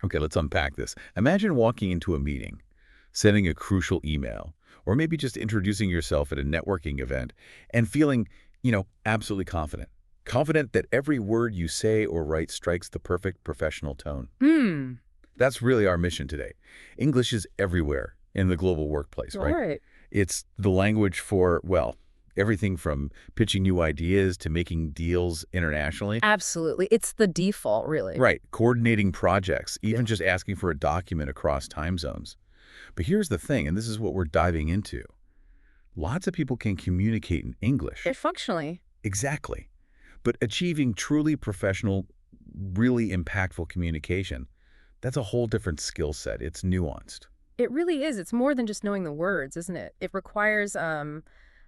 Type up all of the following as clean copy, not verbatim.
Okay, let's unpack this. Imagine walking into a meeting, sending a crucial email, or maybe just introducing yourself at a networking event and feeling, absolutely confident. Confident that every word you say or write strikes the perfect professional tone. Hmm. That's really our mission today. English is everywhere in the global workplace, All right? right. It's the language for, well, everything from pitching new ideas to making deals internationally. Absolutely. It's the default, really. Right, coordinating projects, even just asking for a document across time zones. But here's the thing, and this is what we're diving into. Lots of people can communicate in English. It functionally. Exactly. But achieving truly professional, really impactful communication, that's a whole different skill set. It's nuanced. It really is. It's more than just knowing the words, isn't it? It requires a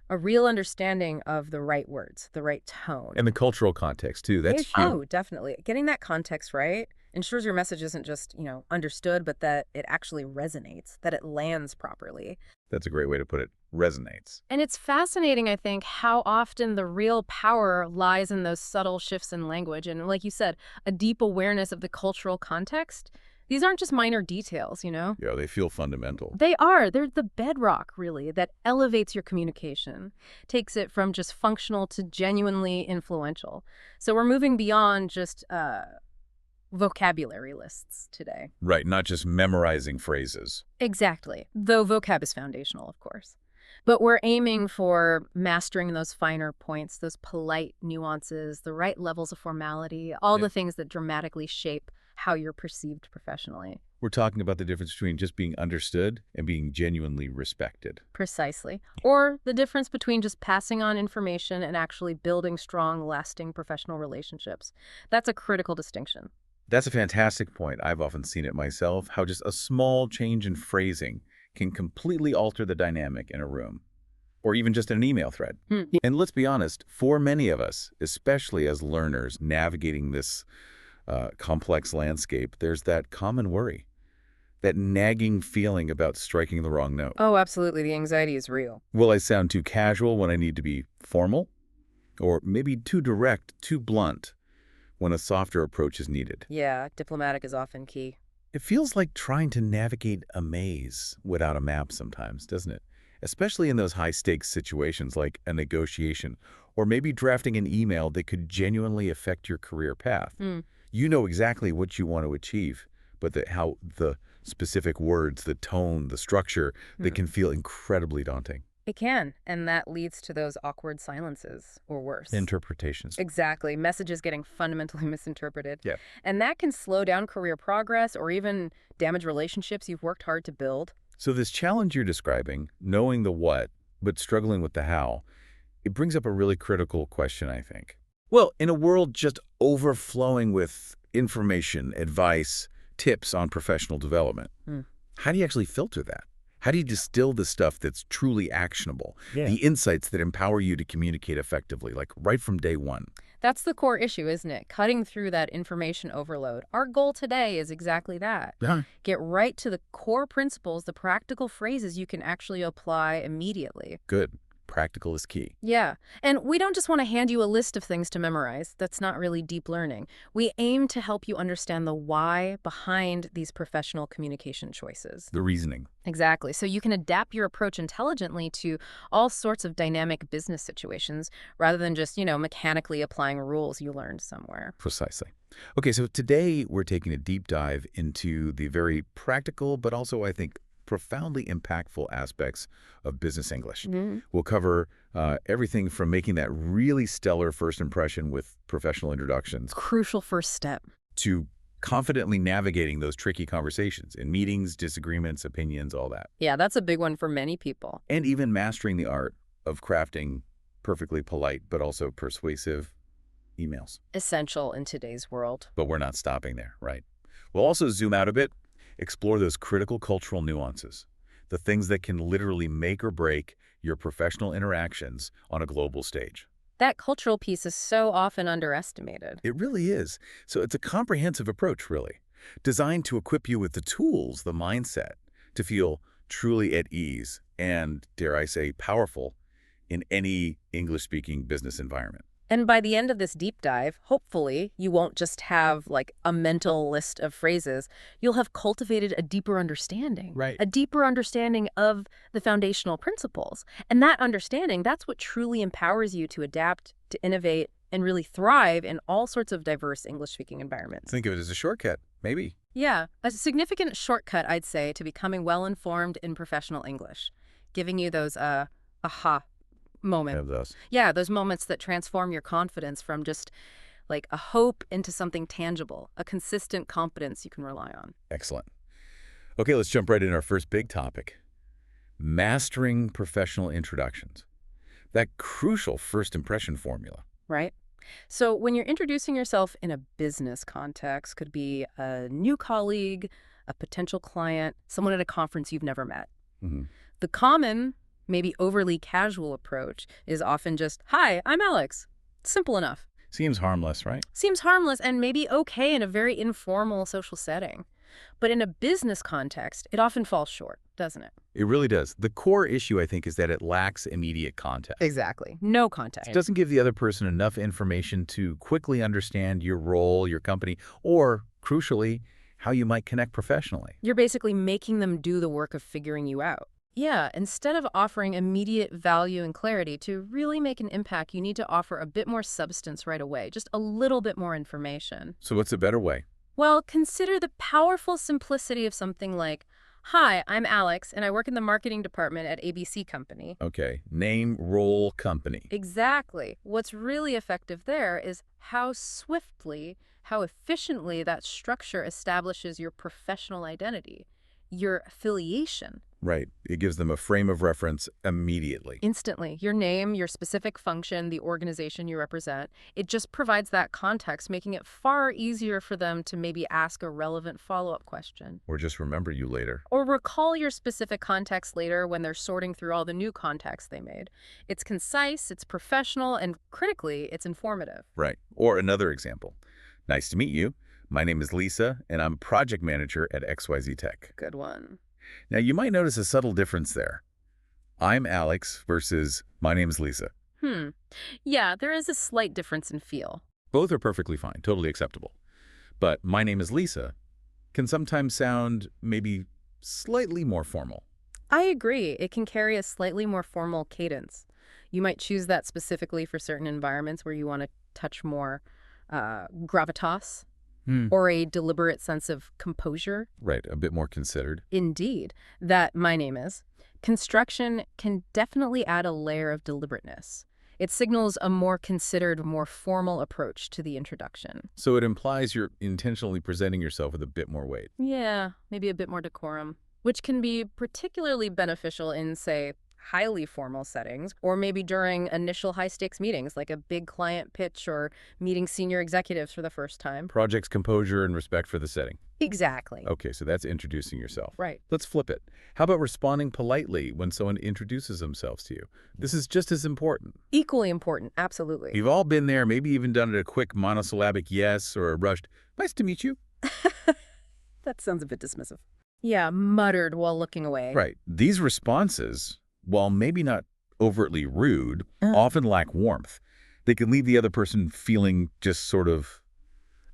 real understanding of the right words, the right tone. And the cultural context, too, that's huge. Oh, definitely. Getting that context right ensures your message isn't just, understood, but that it actually resonates, that it lands properly. That's a great way to put it. Resonates. And it's fascinating, I think, how often the real power lies in those subtle shifts in language. And like you said, a deep awareness of the cultural context. These aren't just minor details. Yeah, they feel fundamental. They are. They're the bedrock, really, that elevates your communication, takes it from just functional to genuinely influential. So we're moving beyond just vocabulary lists today. Right, not just memorizing phrases. Exactly. Though vocab is foundational, of course. But we're aiming for mastering those finer points, those polite nuances, the right levels of formality, all the things that dramatically shape how you're perceived professionally. We're talking about the difference between just being understood and being genuinely respected. Precisely. Or the difference between just passing on information and actually building strong, lasting professional relationships. That's a critical distinction. That's a fantastic point. I've often seen it myself, how just a small change in phrasing can completely alter the dynamic in a room, or even just an email thread. And let's be honest, for many of us, especially as learners navigating this complex landscape, there's that common worry, that nagging feeling about striking the wrong note. Oh, absolutely. The anxiety is real. Will I sound too casual when I need to be formal? Or maybe too direct, too blunt when a softer approach is needed? Yeah, diplomatic is often key. It feels like trying to navigate a maze without a map sometimes, doesn't it? Especially in those high-stakes situations like a negotiation or maybe drafting an email that could genuinely affect your career path. You know exactly what you want to achieve, but how the specific words, the tone, the structure, they can feel incredibly daunting. It can, and that leads to those awkward silences, or worse. Interpretations. Exactly. Messages getting fundamentally misinterpreted. Yeah. And that can slow down career progress or even damage relationships you've worked hard to build. So this challenge you're describing, knowing the what, but struggling with the how, it brings up a really critical question, I think. Well, in a world just overflowing with information, advice, tips on professional development, how do you actually filter that? How do you distill the stuff that's truly actionable, the insights that empower you to communicate effectively, like right from day one? That's the core issue, isn't it? Cutting through that information overload. Our goal today is exactly that. Yeah. Get right to the core principles, the practical phrases you can actually apply immediately. Good. Practical is key. Yeah. And we don't just want to hand you a list of things to memorize. That's not really deep learning. We aim to help you understand the why behind these professional communication choices. The reasoning. Exactly. So you can adapt your approach intelligently to all sorts of dynamic business situations rather than just, mechanically applying rules you learned somewhere. Precisely. Okay, so today we're taking a deep dive into the very practical, but also, I think, profoundly impactful aspects of business English. We'll cover everything from making that really stellar first impression with professional introductions Crucial first step. to confidently navigating those tricky conversations in meetings, disagreements, opinions, all that. Yeah, that's a big one for many people. And even mastering the art of crafting perfectly polite but also persuasive emails. Essential in today's world. But we're not stopping there, right? We'll also zoom out a bit, explore those critical cultural nuances, the things that can literally make or break your professional interactions on a global stage. That cultural piece is so often underestimated. It really is. So it's a comprehensive approach, really, designed to equip you with the tools, the mindset, to feel truly at ease and, dare I say, powerful in any English-speaking business environment. And by the end of this deep dive, hopefully, you won't just have like a mental list of phrases. You'll have cultivated a deeper understanding. Right. A deeper understanding of the foundational principles. And that understanding, that's what truly empowers you to adapt, to innovate, and really thrive in all sorts of diverse English-speaking environments. Think of it as a shortcut, maybe. Yeah, a significant shortcut, I'd say, to becoming well-informed in professional English, giving you those aha moments. Have those. Yeah, those moments that transform your confidence from just like a hope into something tangible, a consistent competence you can rely on. Excellent. Okay, let's jump right into our first big topic. Mastering professional introductions. That crucial first impression formula. Right? So when you're introducing yourself in a business context, could be a new colleague, a potential client, someone at a conference you've never met. Mm-hmm. The common, maybe overly casual approach is often just, "Hi, I'm Alex." Simple enough. Seems harmless, right? Seems harmless and maybe okay in a very informal social setting. But in a business context, it often falls short, doesn't it? It really does. The core issue, I think, is that it lacks immediate context. Exactly. No context. It doesn't give the other person enough information to quickly understand your role, your company, or, crucially, how you might connect professionally. You're basically making them do the work of figuring you out. Yeah, instead of offering immediate value and clarity, to really make an impact, you need to offer a bit more substance right away, just a little bit more information. So what's a better way? Well, consider the powerful simplicity of something like, "Hi, I'm Alex, and I work in the marketing department at ABC Company." Okay, name, role, company. Exactly. What's really effective there is how swiftly, how efficiently that structure establishes your professional identity, your affiliation. Right. It gives them a frame of reference immediately. Instantly. Your name, your specific function, the organization you represent. It just provides that context, making it far easier for them to maybe ask a relevant follow-up question. Or just remember you later. Or recall your specific context later when they're sorting through all the new contacts they made. It's concise, it's professional, and critically, it's informative. Right. Or another example. Nice to meet you. My name is Lisa, and I'm project manager at XYZ Tech. Good one. Now, you might notice a subtle difference there. I'm Alex versus my name's Lisa. Yeah, there is a slight difference in feel. Both are perfectly fine, totally acceptable. But my name is Lisa can sometimes sound maybe slightly more formal. I agree. It can carry a slightly more formal cadence. You might choose that specifically for certain environments where you want to touch more gravitas or a deliberate sense of composure. Right, a bit more considered. Indeed, that my name is. Construction can definitely add a layer of deliberateness. It signals a more considered, more formal approach to the introduction. So it implies you're intentionally presenting yourself with a bit more weight. Yeah, maybe a bit more decorum, which can be particularly beneficial in, say, highly formal settings, or maybe during initial high-stakes meetings, like a big client pitch or meeting senior executives for the first time. Project's composure and respect for the setting. Exactly. Okay, so that's introducing yourself. Right. Let's flip it. How about responding politely when someone introduces themselves to you? This is just as important. Equally important, absolutely. We've all been there, maybe even done it a quick monosyllabic yes or a rushed, "Nice to meet you." That sounds a bit dismissive. Yeah, muttered while looking away. Right. These responses, while maybe not overtly rude, often lack warmth. They can leave the other person feeling just sort of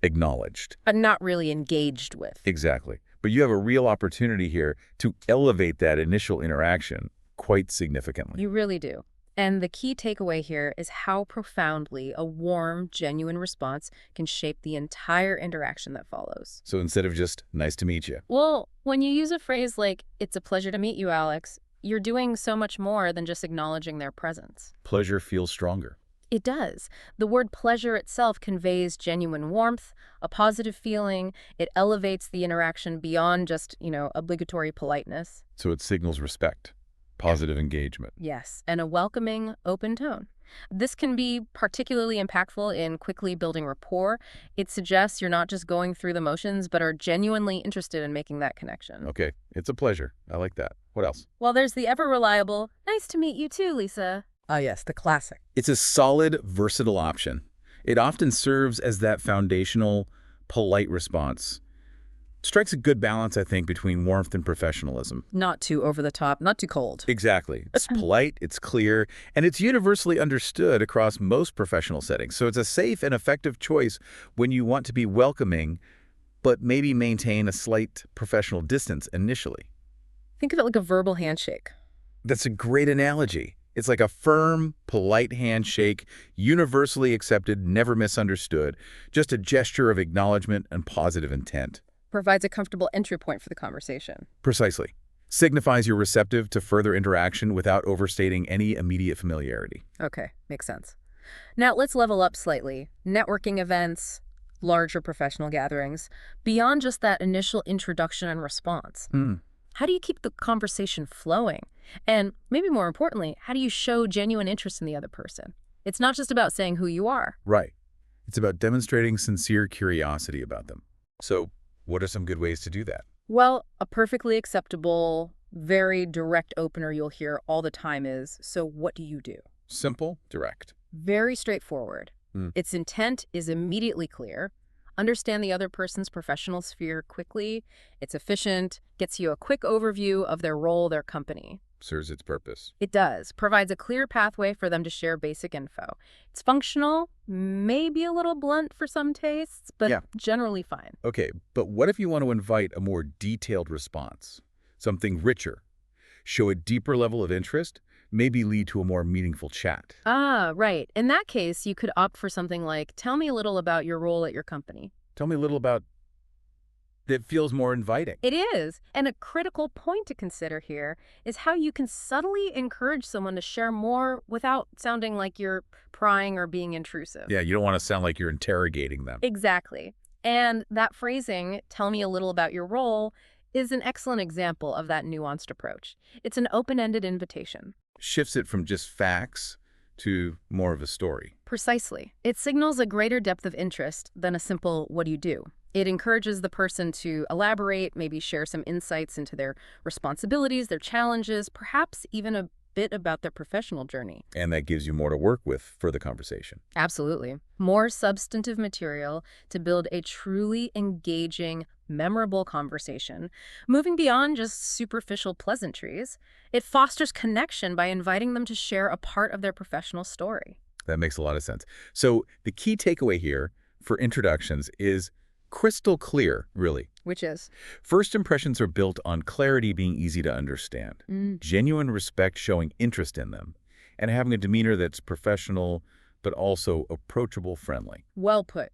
acknowledged. But not really engaged with. Exactly. But you have a real opportunity here to elevate that initial interaction quite significantly. You really do. And the key takeaway here is how profoundly a warm, genuine response can shape the entire interaction that follows. So instead of just, "Nice to meet you." Well, when you use a phrase like, "It's a pleasure to meet you, Alex," you're doing so much more than just acknowledging their presence. Pleasure feels stronger. It does. The word pleasure itself conveys genuine warmth, a positive feeling. It elevates the interaction beyond just, obligatory politeness. So it signals respect, positive engagement. Yes, and a welcoming, open tone. This can be particularly impactful in quickly building rapport. It suggests you're not just going through the motions, but are genuinely interested in making that connection. Okay, it's a pleasure. I like that. What else? Well, there's the ever-reliable, "Nice to meet you too, Lisa." Ah, yes, the classic. It's a solid, versatile option. It often serves as that foundational, polite response. Strikes a good balance, I think, between warmth and professionalism. Not too over the top, not too cold. Exactly. It's polite, it's clear, and it's universally understood across most professional settings. So it's a safe and effective choice when you want to be welcoming, but maybe maintain a slight professional distance initially. Think of it like a verbal handshake. That's a great analogy. It's like a firm, polite handshake, universally accepted, never misunderstood, just a gesture of acknowledgement and positive intent. Provides a comfortable entry point for the conversation. Precisely. Signifies you're receptive to further interaction without overstating any immediate familiarity. Okay, makes sense. Now let's level up slightly. Networking events, larger professional gatherings, beyond just that initial introduction and response. How do you keep the conversation flowing? And maybe more importantly, how do you show genuine interest in the other person? It's not just about saying who you are. Right. It's about demonstrating sincere curiosity about them. So, what are some good ways to do that? Well, a perfectly acceptable, very direct opener you'll hear all the time is, so what do you do? Simple, direct. Very straightforward. Its intent is immediately clear. Understand the other person's professional sphere quickly. It's efficient, gets you a quick overview of their role, their company. Serves its purpose. It does. Provides a clear pathway for them to share basic info. It's functional, maybe a little blunt for some tastes, but generally fine. Okay, but what if you want to invite a more detailed response? Something richer. Show a deeper level of interest, maybe lead to a more meaningful chat. Ah, right. In that case, you could opt for something like, tell me a little about your role at your company. Tell me a little about... That feels more inviting. It is. And a critical point to consider here is how you can subtly encourage someone to share more without sounding like you're prying or being intrusive. Yeah, you don't want to sound like you're interrogating them. Exactly. And that phrasing, tell me a little about your role, is an excellent example of that nuanced approach. It's an open-ended invitation. Shifts it from just facts to more of a story. Precisely. It signals a greater depth of interest than a simple, what do you do? It encourages the person to elaborate, maybe share some insights into their responsibilities, their challenges, perhaps even a bit about their professional journey. And that gives you more to work with for the conversation. Absolutely. More substantive material to build a truly engaging, memorable conversation. Moving beyond just superficial pleasantries, it fosters connection by inviting them to share a part of their professional story. That makes a lot of sense. So the key takeaway here for introductions is crystal clear, really. Which is? First impressions are built on clarity being easy to understand, genuine respect showing interest in them, and having a demeanor that's professional but also approachable, friendly. Well put.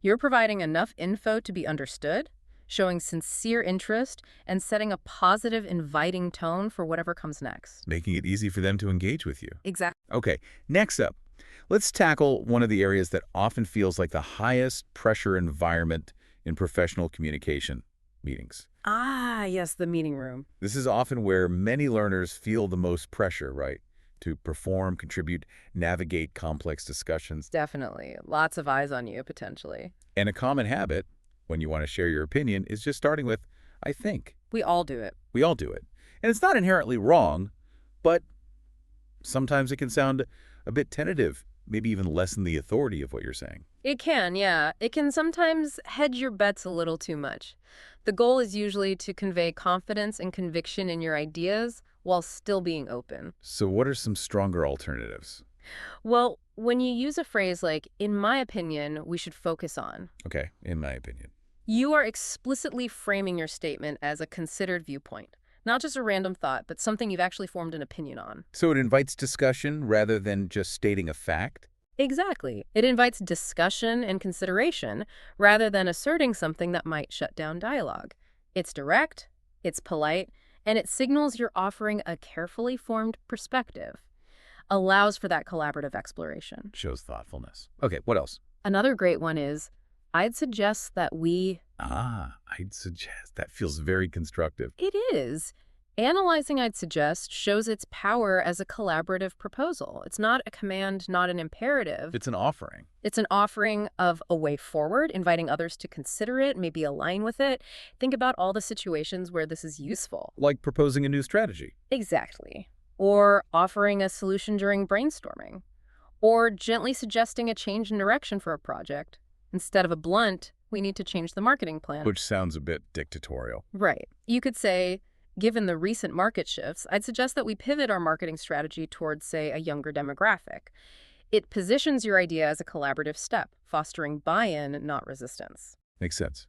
You're providing enough info to be understood, showing sincere interest, and setting a positive, inviting tone for whatever comes next. Making it easy for them to engage with you. Exactly. Okay, next up, let's tackle one of the areas that often feels like the highest pressure environment in professional communication meetings. Ah, yes, the meeting room. This is often where many learners feel the most pressure, right? To perform, contribute, navigate complex discussions. Definitely. Lots of eyes on you, potentially. And a common habit, when you want to share your opinion, is just starting with, I think. We all do it. We all do it. And it's not inherently wrong, but sometimes it can sound a bit tentative, maybe even lessen the authority of what you're saying. It can, yeah. It can sometimes hedge your bets a little too much. The goal is usually to convey confidence and conviction in your ideas while still being open. So what are some stronger alternatives? Well, when you use a phrase like, in my opinion, we should focus on, Okay, in my opinion. you are explicitly framing your statement as a considered viewpoint. Not just a random thought, but something you've actually formed an opinion on. So it invites discussion rather than just stating a fact? Exactly. It invites discussion and consideration rather than asserting something that might shut down dialogue. It's direct, it's polite, and it signals you're offering a carefully formed perspective. Allows for that collaborative exploration. Shows thoughtfulness. Okay, what else? Another great one is, I'd suggest that we... I'd suggest. That feels very constructive. It is. Analyzing I'd suggest shows its power as a collaborative proposal. It's not a command, not an imperative. It's an offering. It's an offering of a way forward, inviting others to consider it, maybe align with it. Think about all the situations where this is useful. Like proposing a new strategy. Exactly. Or offering a solution during brainstorming. Or gently suggesting a change in direction for a project. Instead of a blunt, we need to change the marketing plan. Which sounds a bit dictatorial. Right. You could say, given the recent market shifts, I'd suggest that we pivot our marketing strategy towards, say, a younger demographic. It positions your idea as a collaborative step, fostering buy-in, not resistance. Makes sense.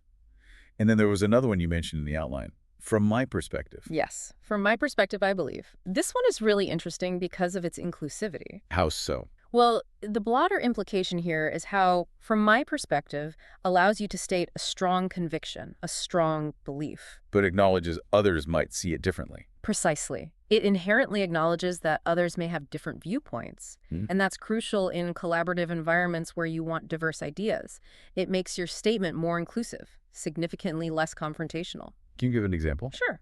And then there was another one you mentioned in the outline. From my perspective. Yes. From my perspective, I believe. This one is really interesting because of its inclusivity. How so? Well, the broader implication here is how, from my perspective, allows you to state a strong conviction, a strong belief. But acknowledges others might see it differently. Precisely. It inherently acknowledges that others may have different viewpoints, and that's crucial in collaborative environments where you want diverse ideas. It makes your statement more inclusive, significantly less confrontational. Can you give an example? Sure.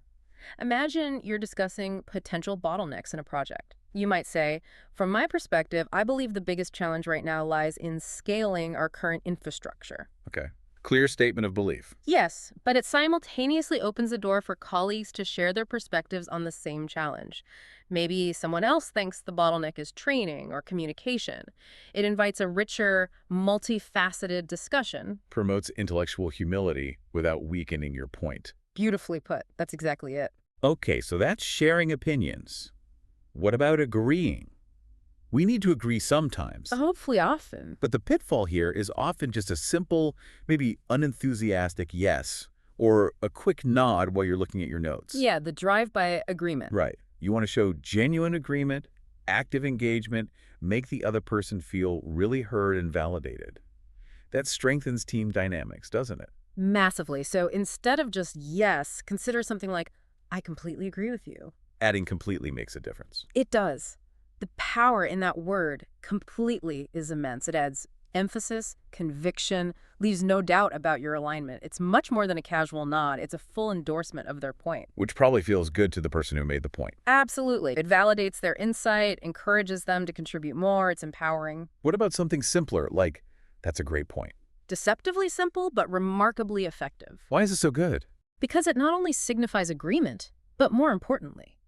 Imagine you're discussing potential bottlenecks in a project. You might say, from my perspective, I believe the biggest challenge right now lies in scaling our current infrastructure. Okay. Clear statement of belief. Yes, but it simultaneously opens the door for colleagues to share their perspectives on the same challenge. Maybe someone else thinks the bottleneck is training or communication. It invites a richer, multifaceted discussion. Promotes intellectual humility without weakening your point. Beautifully put. That's exactly it. Okay, so that's sharing opinions. What about agreeing? We need to agree sometimes. Hopefully often. But the pitfall here is often just a simple, maybe unenthusiastic yes, or a quick nod while you're looking at your notes. Yeah, the drive-by agreement. Right. You want to show genuine agreement, active engagement, make the other person feel really heard and validated. That strengthens team dynamics, doesn't it? Massively. So instead of just yes, consider something like, I completely agree with you. Adding completely makes a difference. It does. The power in that word, completely, is immense. It adds emphasis, conviction, leaves no doubt about your alignment. It's much more than a casual nod. It's a full endorsement of their point. Which probably feels good to the person who made the point. Absolutely. It validates their insight, encourages them to contribute more. It's empowering. What about something simpler, like, that's a great point? Deceptively simple, but remarkably effective. Why is it so good? Because it not only signifies agreement, but more importantly,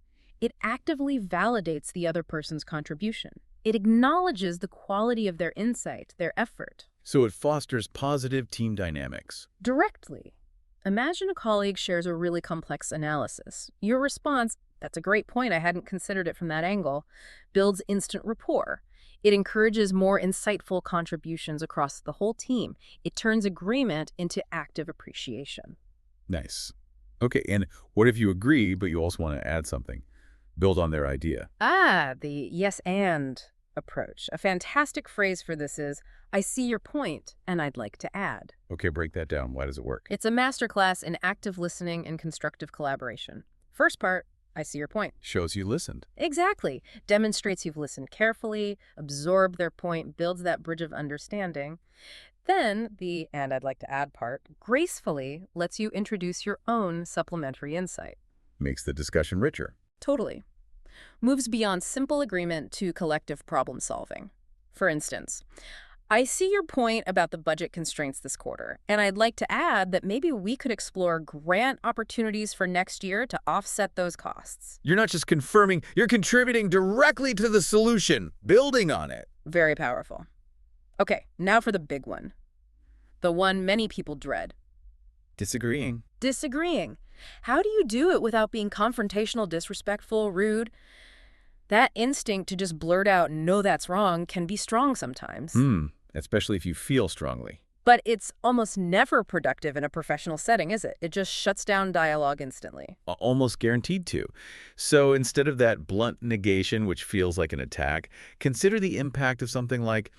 it actively validates the other person's contribution. It acknowledges the quality of their insight, their effort. So it fosters positive team dynamics. Directly. Imagine a colleague shares a really complex analysis. Your response, that's a great point, I hadn't considered it from that angle, builds instant rapport. It encourages more insightful contributions across the whole team. It turns agreement into active appreciation. Nice. Okay, and what if you agree, but you also want to add something? Build on their idea. The yes and approach. A fantastic phrase for this is, I see your point, and I'd like to add. Okay, break that down. Why does it work? It's a masterclass in active listening and constructive collaboration. First part, I see your point. Shows you listened. Exactly. Demonstrates you've listened carefully, absorbed their point, builds that bridge of understanding. Then the and I'd like to add part gracefully lets you introduce your own supplementary insight. Makes the discussion richer. Totally. Moves beyond simple agreement to collective problem solving. For instance, I see your point about the budget constraints this quarter, and I'd like to add that maybe we could explore grant opportunities for next year to offset those costs. You're not just confirming, you're contributing directly to the solution, building on it. Very powerful. Okay, now for the big one. The one many people dread. Disagreeing. Disagreeing. How do you do it without being confrontational, disrespectful, rude? That instinct to just blurt out, no, that's wrong, can be strong sometimes. Especially if you feel strongly. But it's almost never productive in a professional setting, is it? It just shuts down dialogue instantly. Almost guaranteed to. So instead of that blunt negation, which feels like an attack, consider the impact of something like,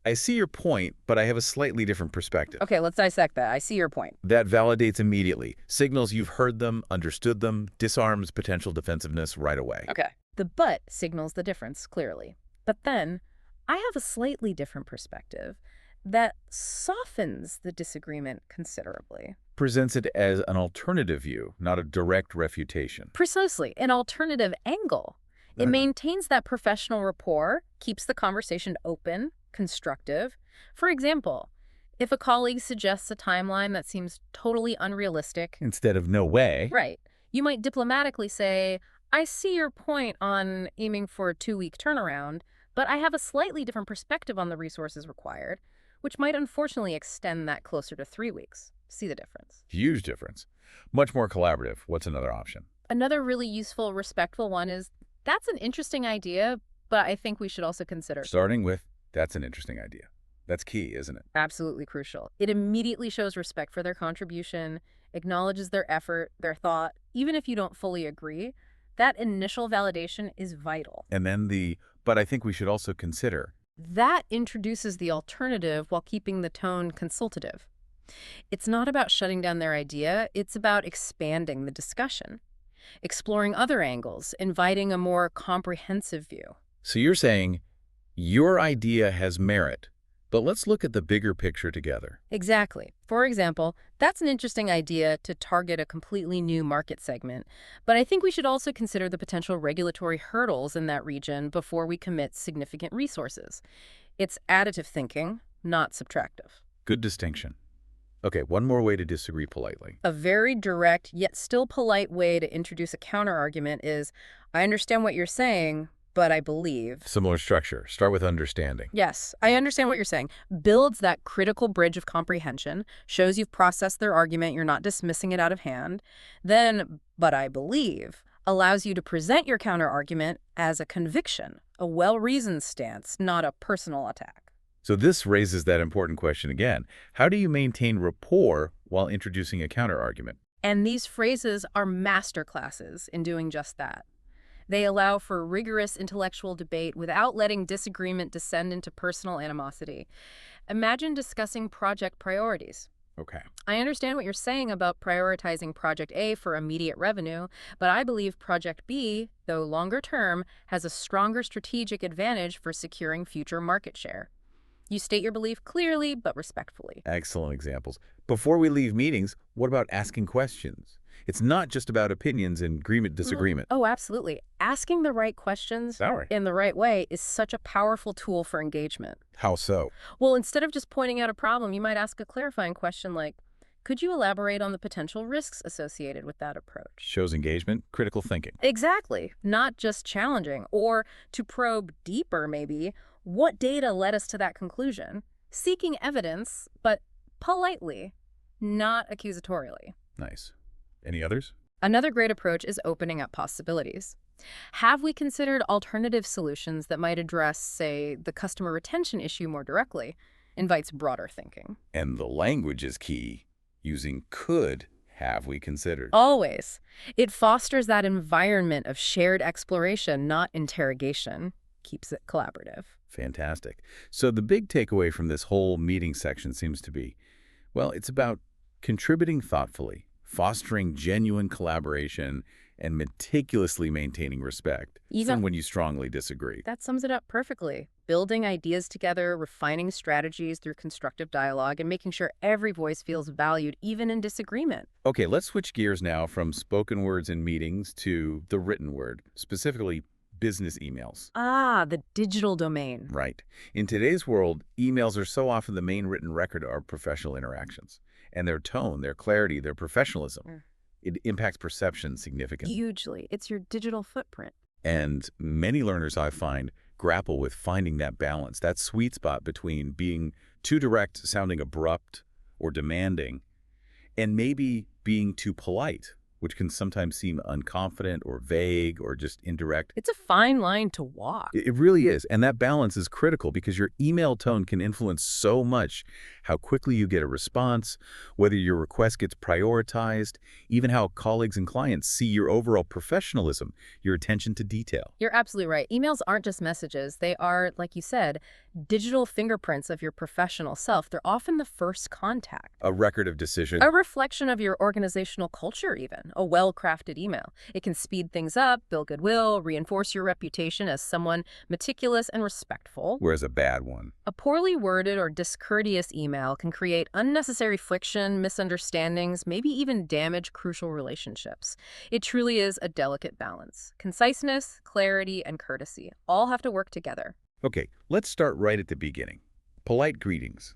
I see your point, but I have a slightly different perspective. Okay, let's dissect that. I see your point. That validates immediately, signals you've heard them, understood them, disarms potential defensiveness right away. Okay. The but signals the difference clearly. But then, I have a slightly different perspective that softens the disagreement considerably. Presents it as an alternative view, not a direct refutation. Precisely, an alternative angle. It maintains that professional rapport, keeps the conversation open, constructive. For example, if a colleague suggests a timeline that seems totally unrealistic, Instead of no way. right, you might diplomatically say, I see your point on aiming for a 2-week turnaround, but I have a slightly different perspective on the resources required, which might unfortunately extend that closer to 3 weeks. See the difference? Huge difference. Much more collaborative. What's another option? Another really useful, respectful one is, that's an interesting idea, but I think we should also consider. Starting with, that's an interesting idea. That's key, isn't it? Absolutely crucial. It immediately shows respect for their contribution, acknowledges their effort, their thought, even if you don't fully agree. That initial validation is vital. And then but I think we should also consider. That introduces the alternative while keeping the tone consultative. It's not about shutting down their idea, it's about expanding the discussion, exploring other angles, inviting a more comprehensive view. So you're saying, your idea has merit, but let's look at the bigger picture together. Exactly. For example, that's an interesting idea to target a completely new market segment, but I think we should also consider the potential regulatory hurdles in that region before we commit significant resources. It's additive thinking, not subtractive. Good distinction. Okay, one more way to disagree politely. A very direct, yet still polite way to introduce a counterargument is, I understand what you're saying, but I believe. Similar structure. Start with understanding. Yes, I understand what you're saying. Builds that critical bridge of comprehension, shows you've processed their argument, you're not dismissing it out of hand. Then, but I believe, allows you to present your counterargument as a conviction, a well-reasoned stance, not a personal attack. So this raises that important question again. How do you maintain rapport while introducing a counterargument? And these phrases are masterclasses in doing just that. They allow for rigorous intellectual debate without letting disagreement descend into personal animosity. Imagine discussing project priorities. Okay. I understand what you're saying about prioritizing Project A for immediate revenue, but I believe Project B, though longer term, has a stronger strategic advantage for securing future market share. You state your belief clearly but respectfully. Excellent examples. Before we leave meetings, what about asking questions? It's not just about opinions and disagreement. Oh, absolutely. Asking the right questions in the right way is such a powerful tool for engagement. How so? Well, instead of just pointing out a problem, you might ask a clarifying question like, could you elaborate on the potential risks associated with that approach? Shows engagement, critical thinking. Exactly. Not just challenging. Or to probe deeper, maybe, what data led us to that conclusion? Seeking evidence, but politely, not accusatorially. Nice. Any others? Another great approach is opening up possibilities. Have we considered alternative solutions that might address, say, the customer retention issue more directly? Invites broader thinking. And the language is key. Using could, have we considered. Always. It fosters that environment of shared exploration, not interrogation. Keeps it collaborative. Fantastic. So the big takeaway from this whole meeting section seems to be, well, it's about contributing thoughtfully, fostering genuine collaboration, and meticulously maintaining respect, even when you strongly disagree. That sums it up perfectly. Building ideas together, refining strategies through constructive dialogue, and making sure every voice feels valued, even in disagreement. Okay, let's switch gears now from spoken words in meetings to the written word, specifically business emails. Ah, the digital domain. Right. In today's world, emails are so often the main written record of our professional interactions. And their tone, their clarity, their professionalism, it impacts perception significantly. Hugely. It's your digital footprint. And many learners, I find, grapple with finding that balance, that sweet spot between being too direct, sounding abrupt or demanding, and maybe being too polite, which can sometimes seem unconfident or vague or just indirect. It's a fine line to walk. It really is. And that balance is critical because your email tone can influence so much how quickly you get a response, whether your request gets prioritized, even how colleagues and clients see your overall professionalism, your attention to detail. You're absolutely right. Emails aren't just messages. They are, like you said, digital fingerprints of your professional self. They're often the first contact. A record of decision. A reflection of your organizational culture, even. A well-crafted email. It can speed things up, build goodwill, reinforce your reputation as someone meticulous and respectful. Whereas a bad one. A poorly worded or discourteous email can create unnecessary friction, misunderstandings, maybe even damage crucial relationships. It truly is a delicate balance. Conciseness, clarity, and courtesy all have to work together. Okay, let's start right at the beginning. Polite greetings.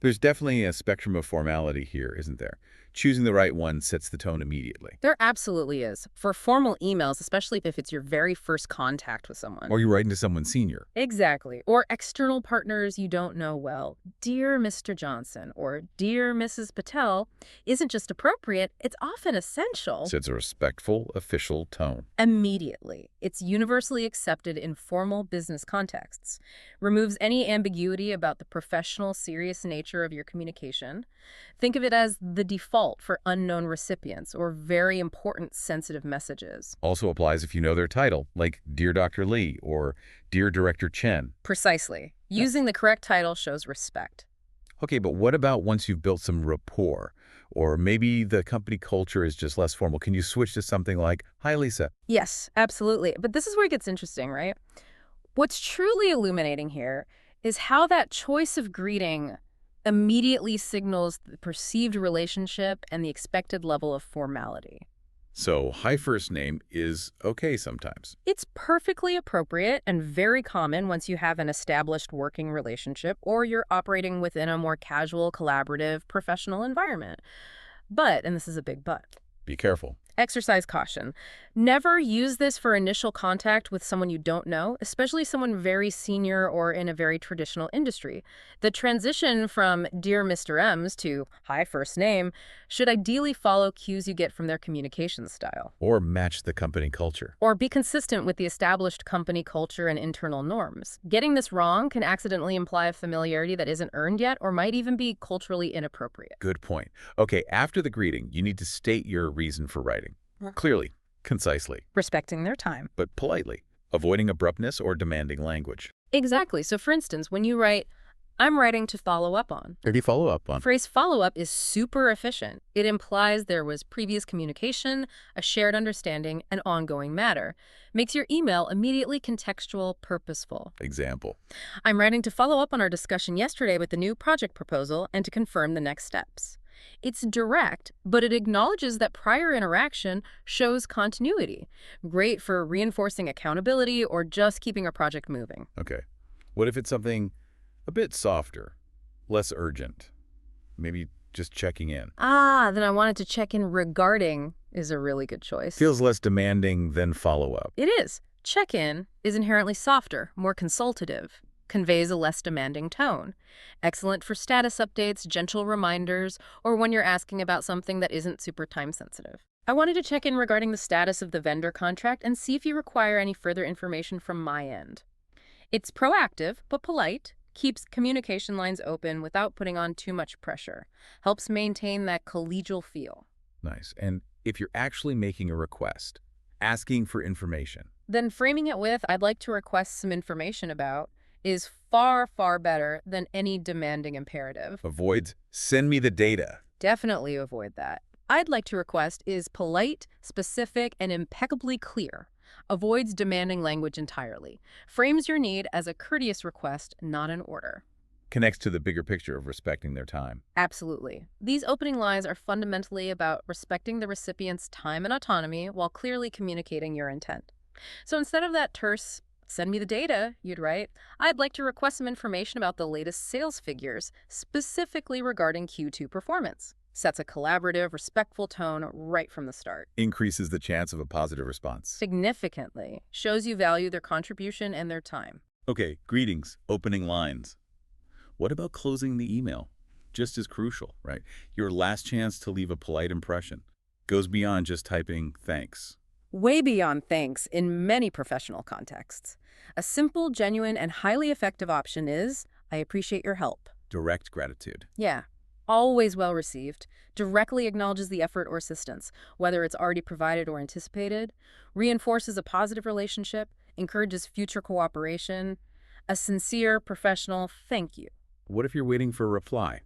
There's definitely a spectrum of formality here, isn't there? choosing the right one sets the tone immediately. There absolutely is. For formal emails, especially if it's your very first contact with someone. Or you're writing to someone senior. Exactly. Or external partners you don't know well. Dear Mr. Johnson or Dear Mrs. Patel isn't just appropriate, it's often essential. Sets a respectful, official tone. Immediately. It's universally accepted in formal business contexts. Removes any ambiguity about the professional, serious nature of your communication. Think of it as the default for unknown recipients or very important sensitive messages. Also applies if you know their title, like Dear Dr. Lee or Dear Director Chen. Precisely. Using the correct title shows respect. Okay, but what about once you've built some rapport? Or maybe the company culture is just less formal. Can you switch to something like, Hi, Lisa? Yes, absolutely. But this is where it gets interesting, right? What's truly illuminating here is how that choice of greeting immediately signals the perceived relationship and the expected level of formality. So, hi first name is okay sometimes. It's perfectly appropriate and very common once you have an established working relationship or you're operating within a more casual, collaborative, professional environment. But, and this is a big but, Be careful. exercise caution. Never use this for initial contact with someone you don't know, especially someone very senior or in a very traditional industry. The transition from Dear Mr. M's to Hi First Name should ideally follow cues you get from their communication style. Or match the company culture. Or be consistent with the established company culture and internal norms. Getting this wrong can accidentally imply a familiarity that isn't earned yet or might even be culturally inappropriate. Good point. Okay, after the greeting, you need to state your reason for writing. Clearly, concisely, Respecting their time. but politely, avoiding abruptness or demanding language. Exactly. So for instance, when you write, I'm writing to follow up on. Or do you follow up on? Phrase follow up is super efficient. It implies there was previous communication, a shared understanding, and ongoing matter. Makes your email immediately contextual, purposeful. Example. I'm writing to follow up on our discussion yesterday with the new project proposal and to confirm the next steps. It's direct, but it acknowledges that prior interaction shows continuity. Great for reinforcing accountability or just keeping a project moving. Okay. What if it's something a bit softer, less urgent? Maybe just checking in. Then I wanted to check in regarding is a really good choice. Feels less demanding than follow-up. It is. Check-in is inherently softer, more consultative, conveys a less demanding tone. Excellent for status updates, gentle reminders, or when you're asking about something that isn't super time-sensitive. I wanted to check in regarding the status of the vendor contract and see if you require any further information from my end. It's proactive, but polite, keeps communication lines open without putting on too much pressure, helps maintain that collegial feel. Nice. And if you're actually making a request, asking for information. Then framing it with, I'd like to request some information about, is far, far better than any demanding imperative. Avoids, send me the data. Definitely avoid that. I'd like to request is polite, specific, and impeccably clear. Avoids demanding language entirely. Frames your need as a courteous request, not an order. Connects to the bigger picture of respecting their time. Absolutely. These opening lines are fundamentally about respecting the recipient's time and autonomy while clearly communicating your intent. So instead of that terse, send me the data, you'd write, I'd like to request some information about the latest sales figures, specifically regarding Q2 performance. Sets a collaborative, respectful tone right from the start. Increases the chance of a positive response. Significantly. Shows you value their contribution and their time. Okay, greetings, opening lines. What about closing the email? Just as crucial, right? Your last chance to leave a polite impression. Goes beyond just typing thanks. Way beyond thanks in many professional contexts. A simple, genuine, and highly effective option is, I appreciate your help. Direct gratitude. Yeah. Always well received, directly acknowledges the effort or assistance, whether it's already provided or anticipated, reinforces a positive relationship, encourages future cooperation, a sincere, professional thank you. What if you're waiting for a reply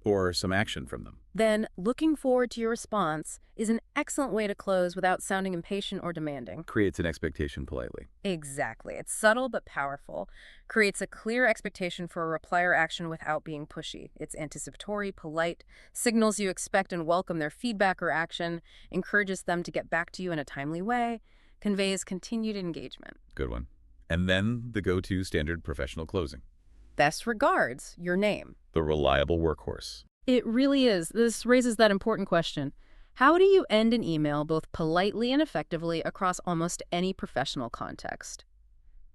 or some action from them? Then, looking forward to your response is an excellent way to close without sounding impatient or demanding. Creates an expectation politely. Exactly. It's subtle but powerful. Creates a clear expectation for a reply or action without being pushy. It's anticipatory, polite, signals you expect and welcome their feedback or action, encourages them to get back to you in a timely way, conveys continued engagement. Good one. And then the go-to standard professional closing. Best regards, your name. The reliable workhorse. It really is. This raises that important question. How do you end an email both politely and effectively across almost any professional context?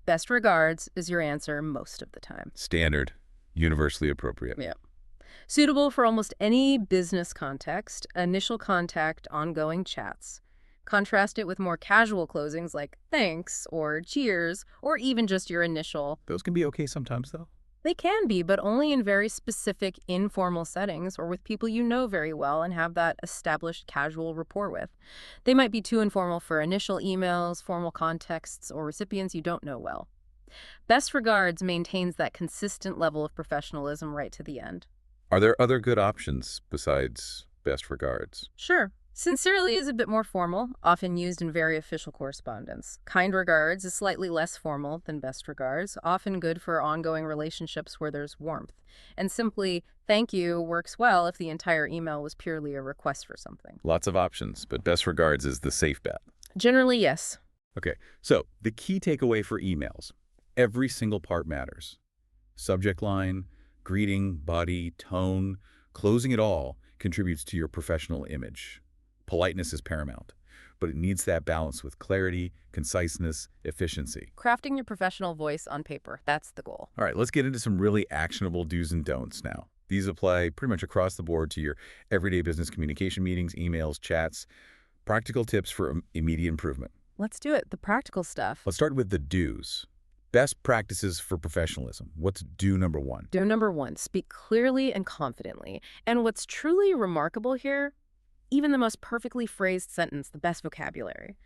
Best regards is your answer most of the time. Standard. Universally appropriate. Yeah. Suitable for almost any business context, initial contact, ongoing chats. Contrast it with more casual closings like thanks or cheers or even just your initial. Those can be okay sometimes, though. They can be, but only in very specific informal settings or with people you know very well and have that established casual rapport with. They might be too informal for initial emails, formal contexts, or recipients you don't know well. Best regards maintains that consistent level of professionalism right to the end. Are there other good options besides best regards? Sure. Sincerely is a bit more formal, often used in very official correspondence. Kind regards is slightly less formal than best regards, often good for ongoing relationships where there's warmth. And simply, thank you works well if the entire email was purely a request for something. Lots of options, but best regards is the safe bet. Generally, yes. Okay, so the key takeaway for emails. Every single part matters. Subject line, greeting, body, tone, closing it all contributes to your professional image. Politeness is paramount, but it needs that balance with clarity, conciseness, efficiency. Crafting your professional voice on paper, that's the goal. All right, let's get into some really actionable do's and don'ts now. These apply pretty much across the board to your everyday business communication meetings, emails, chats, practical tips for immediate improvement. Let's do it, the practical stuff. Let's start with the do's. Best practices for professionalism. What's do number one? Do number one, speak clearly and confidently. And what's truly remarkable here, even the most perfectly phrased sentence, the best vocabulary,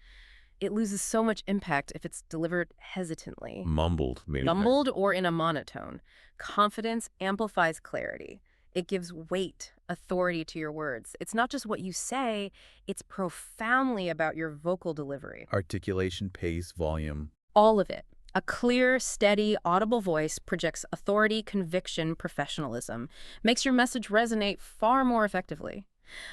it loses so much impact if it's delivered hesitantly. Mumbled, maybe. Mumbled or in a monotone. Confidence amplifies clarity. It gives weight, authority to your words. It's not just what you say, it's profoundly about your vocal delivery. Articulation, pace, volume. All of it. A clear, steady, audible voice projects authority, conviction, professionalism, makes your message resonate far more effectively.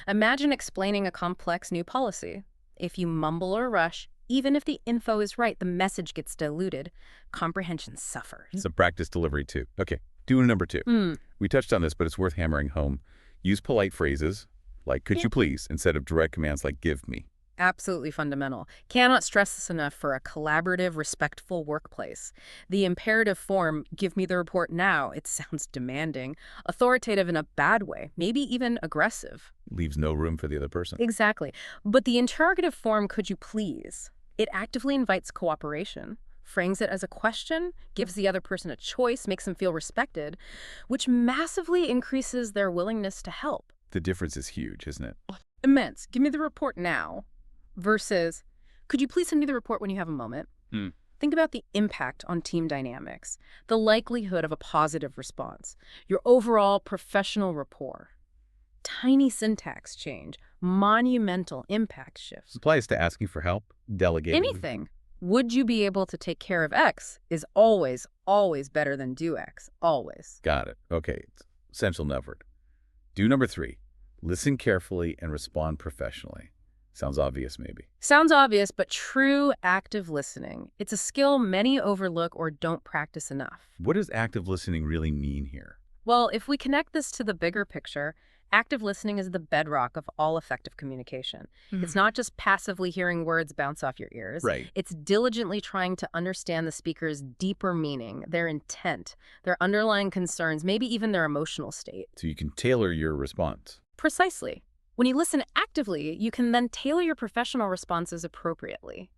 Imagine explaining a complex new policy. If you mumble or rush, even if the info is right, the message gets diluted. Comprehension suffers. Some practice delivery, too. Okay, do number two. We touched on this, but it's worth hammering home. Use polite phrases like, could you please, instead of direct commands like, give me. Absolutely fundamental. Cannot stress this enough for a collaborative, respectful workplace. The imperative form, give me the report now, it sounds demanding, authoritative in a bad way, maybe even aggressive. Leaves no room for the other person. Exactly. But the interrogative form, could you please, it actively invites cooperation, frames it as a question, gives the other person a choice, makes them feel respected, which massively increases their willingness to help. The difference is huge, isn't it? Immense. Give me the report now. Versus, could you please send me the report when you have a moment? Think about the impact on team dynamics, the likelihood of a positive response, your overall professional rapport. Tiny syntax change, monumental impact shifts. Applies to asking for help, delegating. Anything. Would you be able to take care of X is always, always better than do X. Always. Got it. Okay. Essential numbered. Do number three. Listen carefully and respond professionally. Sounds obvious, maybe. Sounds obvious, but true active listening. It's a skill many overlook or don't practice enough. What does active listening really mean here? Well, if we connect this to the bigger picture, active listening is the bedrock of all effective communication. It's not just passively hearing words bounce off your ears. Right. It's diligently trying to understand the speaker's deeper meaning, their intent, their underlying concerns, maybe even their emotional state. So you can tailor your response. Precisely. When you listen actively, you can then tailor your professional responses appropriately.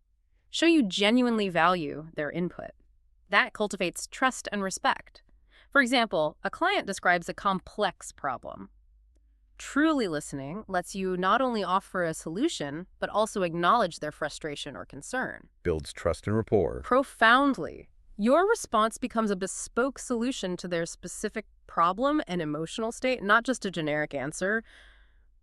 Show you genuinely value their input. That cultivates trust and respect. For example, a client describes a complex problem. Truly listening lets you not only offer a solution, but also acknowledge their frustration or concern. Builds trust and rapport. Profoundly. Your response becomes a bespoke solution to their specific problem and emotional state, not just a generic answer.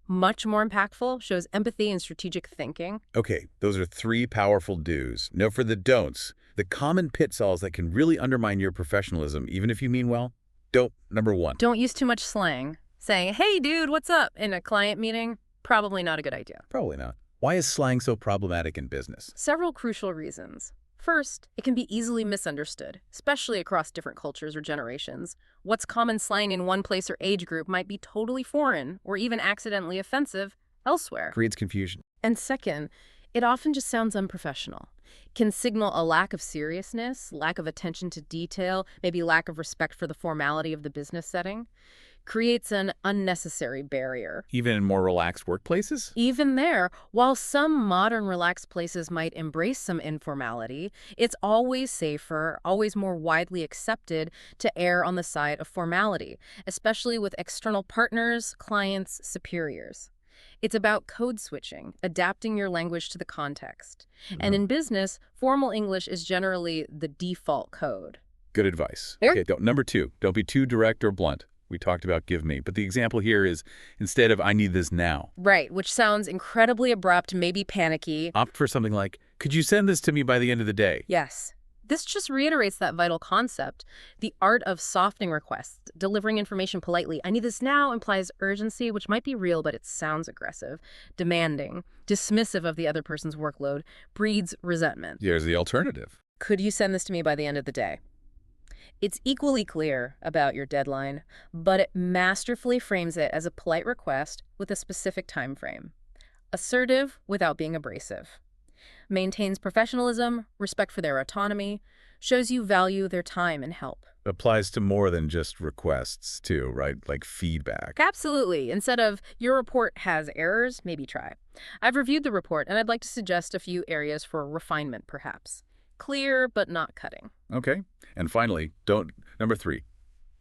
Much more impactful, shows empathy and strategic thinking. Okay, those are three powerful do's. Now for the don'ts, the common pitfalls that can really undermine your professionalism, even if you mean well. Don't. Number one. Don't use too much slang. Saying, hey dude, what's up, in a client meeting, probably not a good idea. Probably not. Why is slang so problematic in business? Several crucial reasons. First, it can be easily misunderstood, especially across different cultures or generations. What's common slang in one place or age group might be totally foreign or even accidentally offensive elsewhere. Creates confusion. And second, it often just sounds unprofessional. Can signal a lack of seriousness, lack of attention to detail, maybe lack of respect for the formality of the business setting. Creates an unnecessary barrier. Even in more relaxed workplaces? Even there, while some modern relaxed places might embrace some informality, it's always safer, always more widely accepted to err on the side of formality, especially with external partners, clients, superiors. It's about code switching, adapting your language to the context. And in business, formal English is generally the default code. Good advice. There? Okay, number 2, don't be too direct or blunt. We talked about give me, but the example here is instead of I need this now. Right, which sounds incredibly abrupt, maybe panicky. Opt for something like, could you send this to me by the end of the day? Yes. This just reiterates that vital concept. The art of softening requests, delivering information politely. I need this now implies urgency, which might be real, but it sounds aggressive. Demanding, dismissive of the other person's workload, breeds resentment. There's the alternative. Could you send this to me by the end of the day? It's equally clear about your deadline, but it masterfully frames it as a polite request with a specific time frame. Assertive without being abrasive. Maintains professionalism, respect for their autonomy, shows you value their time and help. Applies to more than just requests, too, right? Like feedback. Absolutely. Instead of, your report has errors, maybe try. I've reviewed the report, and I'd like to suggest a few areas for refinement, perhaps. Clear, but not cutting. Okay. And finally, number 3,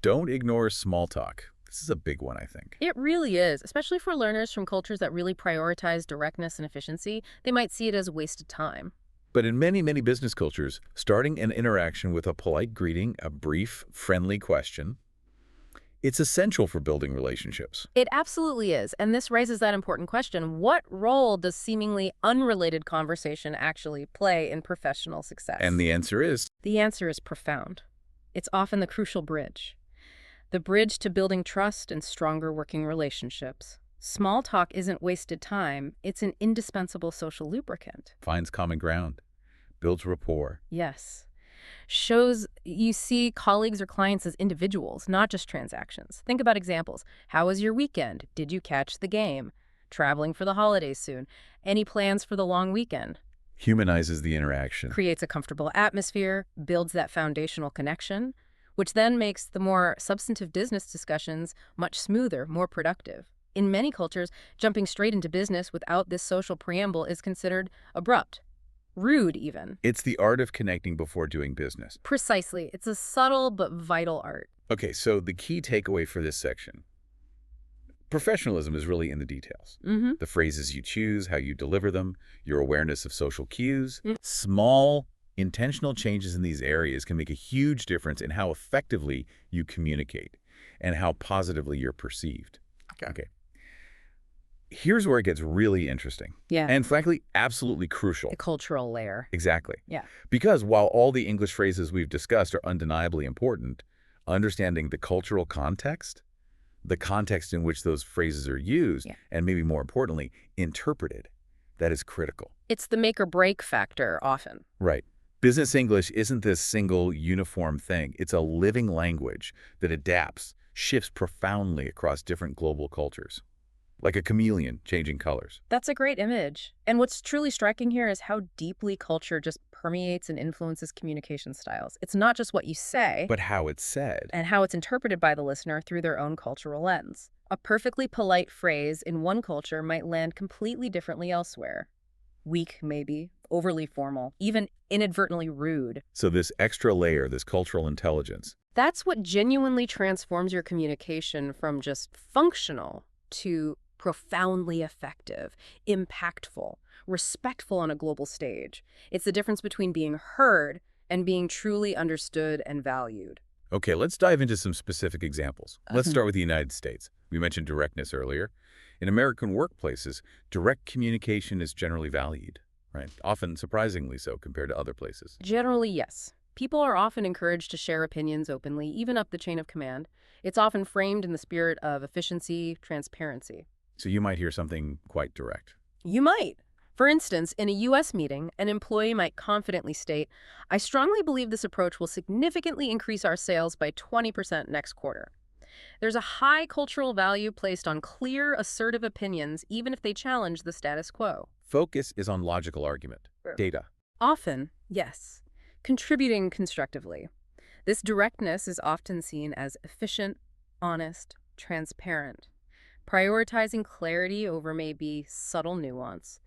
don't ignore small talk. This is a big one, I think. It really is, especially for learners from cultures that really prioritize directness and efficiency. They might see it as wasted time. But in many, many business cultures, starting an interaction with a polite greeting, a brief, friendly question, it's essential for building relationships. It absolutely is, and this raises that important question. What role does seemingly unrelated conversation actually play in professional success? And the answer is? The answer is profound. It's often the crucial bridge. The bridge to building trust and stronger working relationships. Small talk isn't wasted time, it's an indispensable social lubricant. Finds common ground, builds rapport. Yes. Shows you see colleagues or clients as individuals, not just transactions. Think about examples. How was your weekend? Did you catch the game? Traveling for the holidays soon? Any plans for the long weekend? Humanizes the interaction. Creates a comfortable atmosphere, builds that foundational connection, which then makes the more substantive business discussions much smoother, more productive. In many cultures, jumping straight into business without this social preamble is considered abrupt. Rude, even. It's the art of connecting before doing business. Precisely. It's a subtle but vital art. Okay, so the key takeaway for this section. Professionalism is really in the details. The phrases you choose, how you deliver them, your awareness of social cues. Small, intentional changes in these areas can make a huge difference in how effectively you communicate and how positively you're perceived. Okay. Here's where it gets really interesting. Yeah. And frankly, absolutely crucial. The cultural layer. Exactly. Yeah. Because while all the English phrases we've discussed are undeniably important, understanding the cultural context, the context in which those phrases are used, and maybe more importantly, interpreted, that is critical. It's the make or break factor often. Right. Business English isn't this single uniform thing. It's a living language that adapts, shifts profoundly across different global cultures. Like a chameleon changing colors. That's a great image. And what's truly striking here is how deeply culture just permeates and influences communication styles. It's not just what you say, but how it's said. And how it's interpreted by the listener through their own cultural lens. A perfectly polite phrase in one culture might land completely differently elsewhere. Weak, maybe, overly formal, even inadvertently rude. So this extra layer, this cultural intelligence. That's what genuinely transforms your communication from just functional to profoundly effective, impactful, respectful on a global stage. It's the difference between being heard and being truly understood and valued. Okay, let's dive into some specific examples. Let's start with the United States. We mentioned directness earlier. In American workplaces, direct communication is generally valued, right? Often surprisingly so compared to other places. Generally, yes. People are often encouraged to share opinions openly, even up the chain of command. It's often framed in the spirit of efficiency, transparency. So you might hear something quite direct. You might. For instance, in a U.S. meeting, an employee might confidently state, "I strongly believe this approach will significantly increase our sales by 20% next quarter." There's a high cultural value placed on clear, assertive opinions, even if they challenge the status quo. Focus is on logical argument, True. data. Often, yes, contributing constructively. This directness is often seen as efficient, honest, transparent, prioritizing clarity over maybe subtle nuance.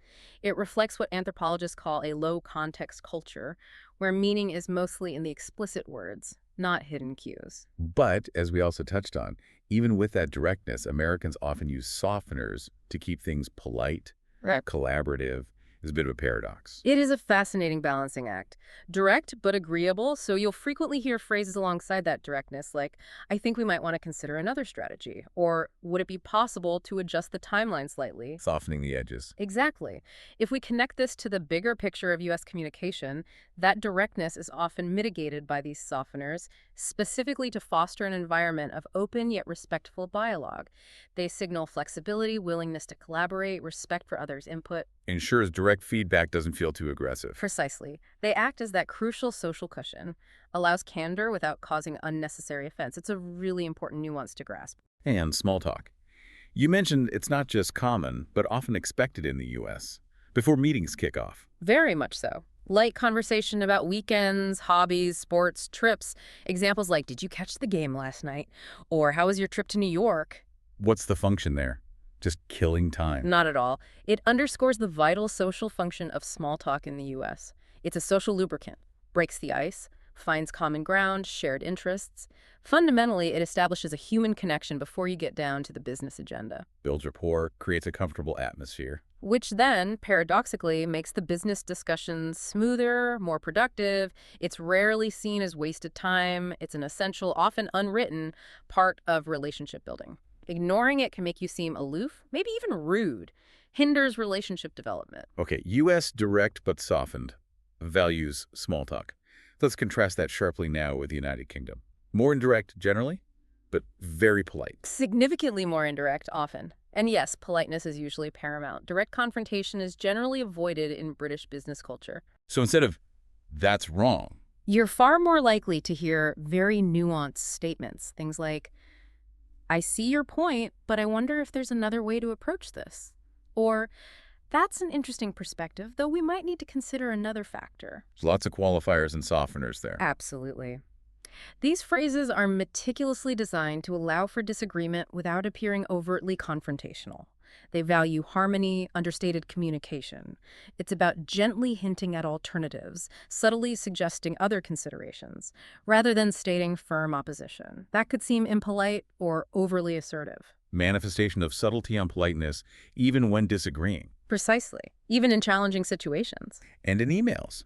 It reflects what anthropologists call a low-context culture, where meaning is mostly in the explicit words, not hidden cues. But, as we also touched on, even with that directness, Americans often use softeners to keep things polite, Right. collaborative. It's a bit of a paradox. It is a fascinating balancing act. Direct but agreeable, so you'll frequently hear phrases alongside that directness like, "I think we might want to consider another strategy," or "Would it be possible to adjust the timeline slightly?" Softening the edges. Exactly. If we connect this to the bigger picture of U.S. communication, that directness is often mitigated by these softeners, specifically to foster an environment of open yet respectful dialogue. They signal flexibility, willingness to collaborate, respect for others' input. Ensures direct feedback doesn't feel too aggressive. Precisely. They act as that crucial social cushion, allows candor without causing unnecessary offense. It's a really important nuance to grasp. And small talk. You mentioned it's not just common, but often expected in the U.S. before meetings kick off. Very much so. Light conversation about weekends, hobbies, sports, trips. Examples like, "Did you catch the game last night?" Or "How was your trip to New York?" What's the function there? Just killing time. Not at all. It underscores the vital social function of small talk in the U.S. It's a social lubricant, breaks the ice, finds common ground, shared interests. Fundamentally, it establishes a human connection before you get down to the business agenda, Builds rapport, creates a comfortable atmosphere. which then, paradoxically, makes the business discussions smoother, more productive. It's rarely seen as wasted time. It's an essential, often unwritten, part of relationship building. Ignoring it can make you seem aloof, maybe even rude, hinders relationship development. Okay, U.S. direct but softened. Values small talk. Let's contrast that sharply now with the United Kingdom. More indirect generally, but very polite. Significantly more indirect, often. And yes, politeness is usually paramount. Direct confrontation is generally avoided in British business culture. So instead of, "That's wrong," You're far more likely to hear very nuanced statements. Things like, "I see your point, but I wonder if there's another way to approach this." Or, "That's an interesting perspective, though we might need to consider another factor." there's lots of qualifiers and softeners there. Absolutely. These phrases are meticulously designed to allow for disagreement without appearing overtly confrontational. They value harmony, understated communication. It's about gently hinting at alternatives, subtly suggesting other considerations, rather than stating firm opposition. That could seem impolite or overly assertive. Manifestation of subtlety on politeness, even when disagreeing. Precisely, even in challenging situations. And in emails.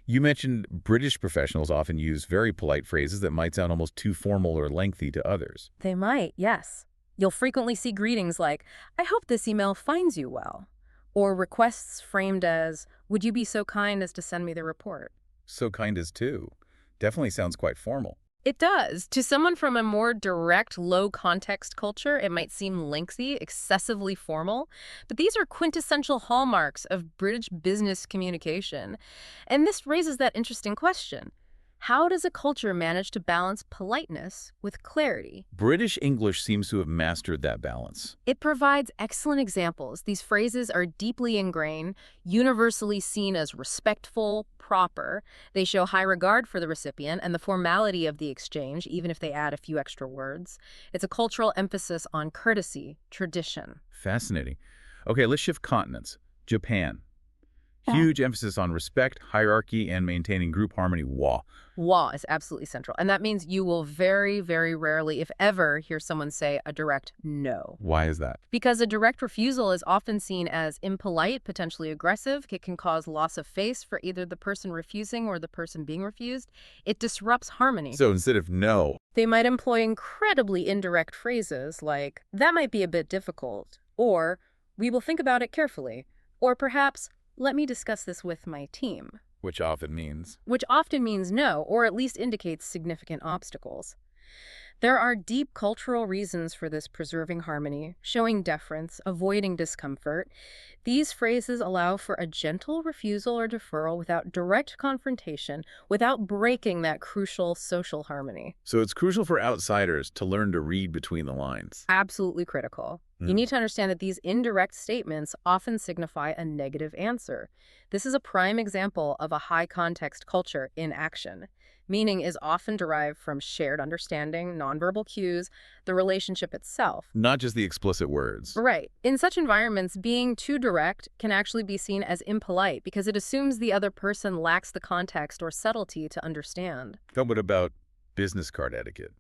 You mentioned British professionals often use very polite phrases that might sound almost too formal or lengthy to others. They might, yes. You'll frequently see greetings like, "I hope this email finds you well," or requests framed as, "Would you be so kind as to send me the report?" So kind as too. Definitely sounds quite formal. It does. To someone from a more direct, low-context culture, it might seem lengthy, excessively formal, but these are quintessential hallmarks of British business communication. And this raises that interesting question. How does a culture manage to balance politeness with clarity? British English seems to have mastered that balance. It provides excellent examples. These phrases are deeply ingrained, universally seen as respectful, proper. They show high regard for the recipient and the formality of the exchange, even if they add a few extra words. It's a cultural emphasis on courtesy, tradition. Fascinating. Okay, let's shift continents. Japan. Huge emphasis on respect, hierarchy, and maintaining group harmony. Wa is absolutely central. And that means you will very, very rarely, if ever, hear someone say a direct no. Why is that? Because a direct refusal is often seen as impolite, potentially aggressive. It can cause loss of face for either the person refusing or the person being refused. It disrupts harmony. So instead of no, They might employ incredibly indirect phrases like, "That might be a bit difficult," or "We will think about it carefully," or perhaps, "Let me discuss this with my team," which often means which often means no, or at least indicates significant obstacles. There are deep cultural reasons for this: preserving harmony, showing deference, avoiding discomfort. These phrases allow for a gentle refusal or deferral without direct confrontation, without breaking that crucial social harmony. So it's crucial for outsiders to learn to read between the lines. Absolutely critical. You need to understand that these indirect statements often signify a negative answer. This is a prime example of a high-context culture in action. Meaning is often derived from shared understanding, nonverbal cues, the relationship itself. Not just the explicit words. Right. In such environments, being too direct can actually be seen as impolite because it assumes the other person lacks the context or subtlety to understand. But what about business card etiquette?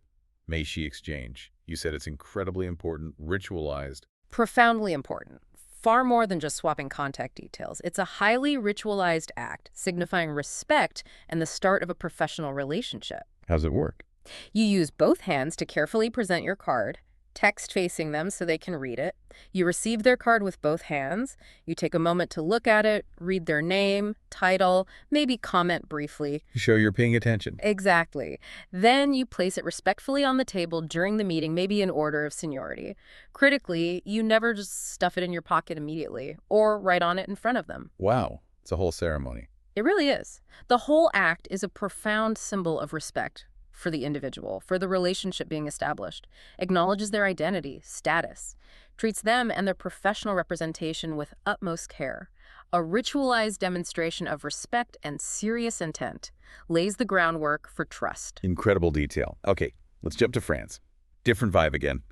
Meiji exchange. You said it's incredibly important, ritualized. Profoundly important. Far more than just swapping contact details. It's a highly ritualized act, signifying respect and the start of a professional relationship. How's it work? You use both hands to carefully present your card, text facing them so they can read it. You receive their card with both hands. You take a moment to look at it, read their name, title, maybe comment briefly. Show you're paying attention. Exactly. Then you place it respectfully on the table during the meeting, maybe in order of seniority. Critically, you never just stuff it in your pocket immediately or write on it in front of them. Wow, it's a whole ceremony. It really is. The whole act is a profound symbol of respect for the individual, for the relationship being established, acknowledges their identity, status, treats them and their professional representation with utmost care. A ritualized demonstration of respect and serious intent lays the groundwork for trust. Incredible detail. Okay, let's jump to France. Different vibe again.